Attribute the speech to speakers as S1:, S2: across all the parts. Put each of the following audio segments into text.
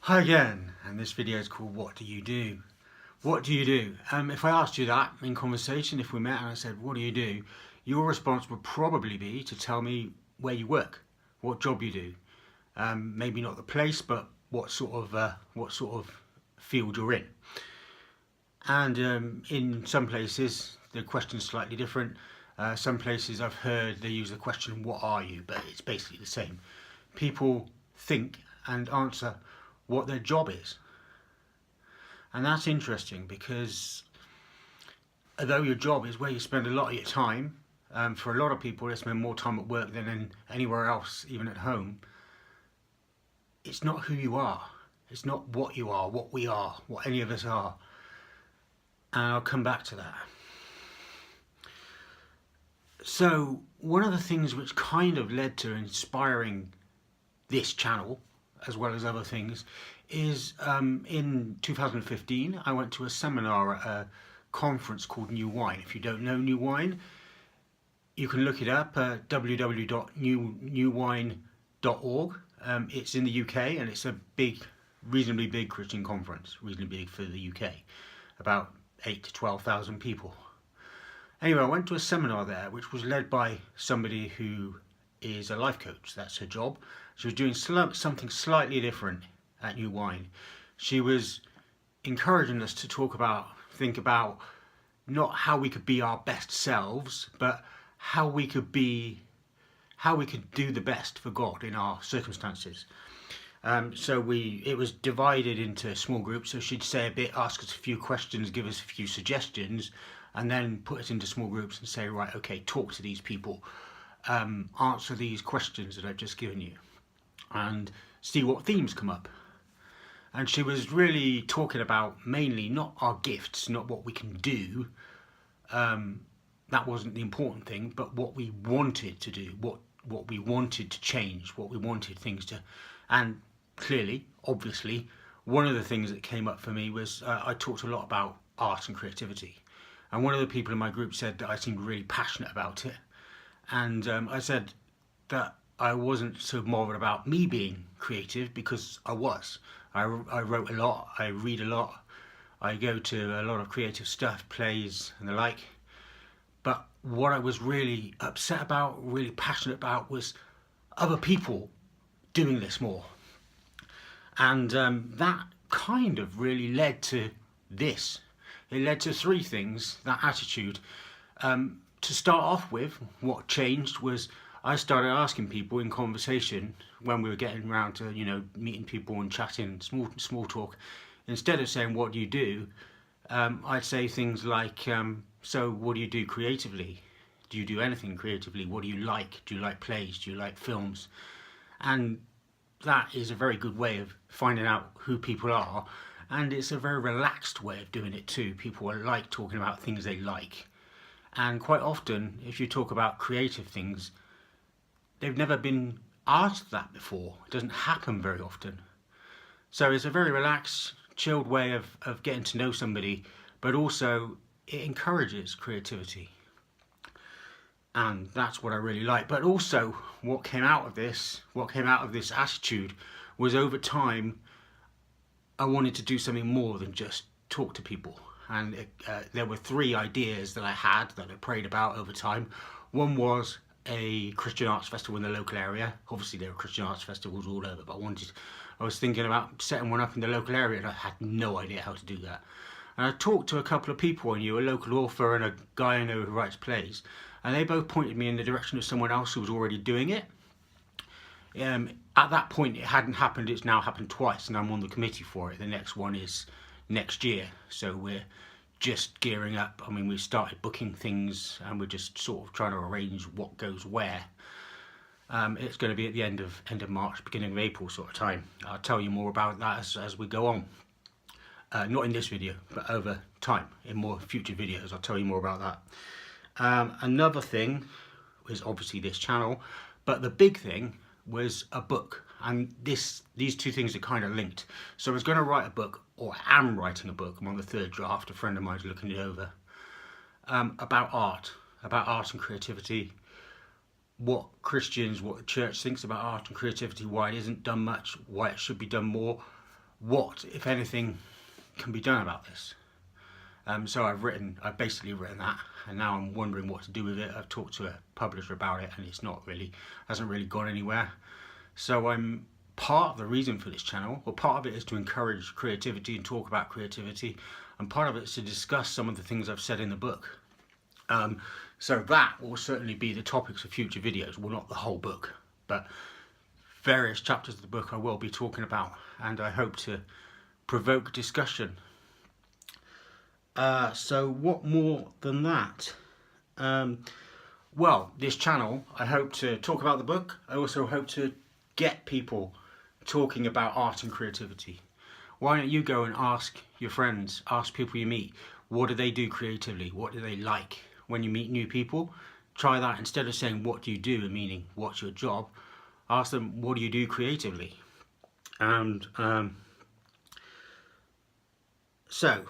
S1: Hi again, and this video is called What Do You Do? What do you do? If I asked you that in conversation, if we met and I said, what do you do? Your response would probably be to tell me where you work, what job you do. Maybe not the place, but what sort of field you're in. And in some places, the question's slightly different. Some places I've heard they use the question, what are you? But it's basically the same. People think and answer what their job is. And that's interesting because although your job is where you spend a lot of your time, for a lot of people they spend more time at work than anywhere else, even at home, it's not who you are. It's not what you are, what we are, what any of us are. And I'll come back to that. So one of the things which kind of led to inspiring this channel, as well as other things, is in 2015 I went to a seminar at a conference called New Wine. If you don't know New Wine, you can look it up at www.newwine.org. It's in the UK and it's a reasonably big Christian conference, reasonably big for the UK, about 8,000 to 12,000 people. Anyway, I went to a seminar there which was led by somebody who is a life coach. That's her job. She was doing something slightly different at New Wine. She was encouraging us to think about not how we could be our best selves, but how we could do the best for God in our circumstances. It was divided into small groups. So she'd say a bit, ask us a few questions, give us a few suggestions, and then put us into small groups and say, right, okay, talk to these people, answer these questions that I've just given you, and see what themes come up. And she was really talking about mainly not our gifts, not what we can do. That wasn't the important thing, but what we wanted to do, what we wanted to change, what we wanted things to. And clearly, obviously, one of the things that came up for me was I talked a lot about art and creativity. And one of the people in my group said that I seemed really passionate about it. And I said that I wasn't so bothered about me being creative, because I was. I wrote a lot, I read a lot, I go to a lot of creative stuff, plays and the like. But what I was really upset about, really passionate about, was other people doing this more. And that kind of really led to this. It led to three things, that attitude. To start off with, what changed was I started asking people in conversation when we were getting around to, meeting people and chatting, small talk. Instead of saying, what do you do? I'd say things like, so what do you do creatively? Do you do anything creatively? What do you like? Do you like plays? Do you like films? And that is a very good way of finding out who people are. And it's a very relaxed way of doing it too. People like talking about things they like. And quite often, if you talk about creative things, they've never been asked that before. It doesn't happen very often. So it's a very relaxed, chilled way of getting to know somebody, but also it encourages creativity. And that's what I really like. But also what came out of this attitude was, over time, I wanted to do something more than just talk to people. And there were three ideas that I had that I prayed about over time. One was a Christian arts festival in the local area. Obviously there are Christian arts festivals all over, but I was thinking about setting one up in the local area, and I had no idea how to do that. And I talked to a couple of people I knew, a local author and a guy I know who writes plays, and they both pointed me in the direction of someone else who was already doing it. At that point it hadn't happened. It's now happened twice and I'm on the committee for it. The next one is next year, so we're just gearing up. I mean, we started booking things and we're just sort of trying to arrange what goes where. It's going to be at the end of March, beginning of April sort of time. I'll tell you more about that as we go on. Not in this video, but over time, in more future videos, I'll tell you more about that. Another thing was obviously this channel, but the big thing was a book. And these two things are kind of linked. So I was going to write a book, or am writing a book. I'm on the third draft. A friend of mine's looking it over. About art and creativity. What the church thinks about art and creativity, why it isn't done much, why it should be done more, what, if anything, can be done about this. So I've basically written that, and now I'm wondering what to do with it. I've talked to a publisher about it, and hasn't really gone anywhere. So I'm part of the reason for this channel, or part of it is to encourage creativity and talk about creativity, and part of it is to discuss some of the things I've said in the book. So that will certainly be the topics of future videos. Well, not the whole book, but various chapters of the book I will be talking about, and I hope to provoke discussion. So what more than that? Well, this channel, I hope to talk about the book. I also hope to get people talking about art and creativity. Why don't you go and ask your friends, ask people you meet, what do they do creatively? What do they like? When you meet new people, try that. Instead of saying what do you do, meaning what's your job, ask them what do you do creatively. And so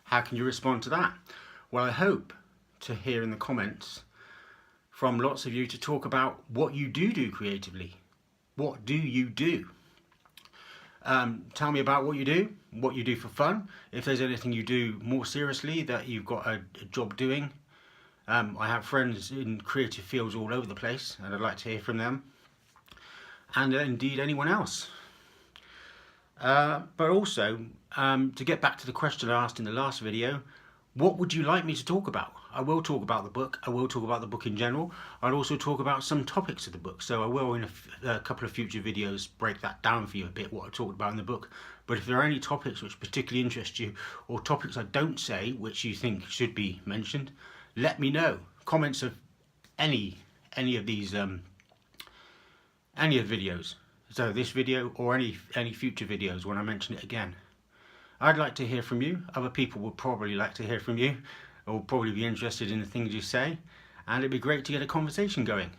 S1: how can you respond to that? Well, I hope to hear in the comments from lots of you to talk about what you do creatively. What do you do? Tell me about what you do for fun. If there's anything you do more seriously that you've got a job doing. I have friends in creative fields all over the place, and I'd like to hear from them. And indeed anyone else. But also, to get back to the question I asked in the last video, what would you like me to talk about? I will talk about the book. I will talk about the book in general. I'll also talk about some topics of the book. So I will, in a couple of future videos, break that down for you a bit, what I talked about in the book. But if there are any topics which particularly interest you, or topics I don't say which you think should be mentioned, let me know. Comments of any of these videos. So this video or any future videos when I mention it again. I'd like to hear from you. Other people would probably like to hear from you, or will probably be interested in the things you say, and it'd be great to get a conversation going.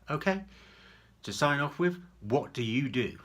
S1: Okay? To sign off with, what do you do?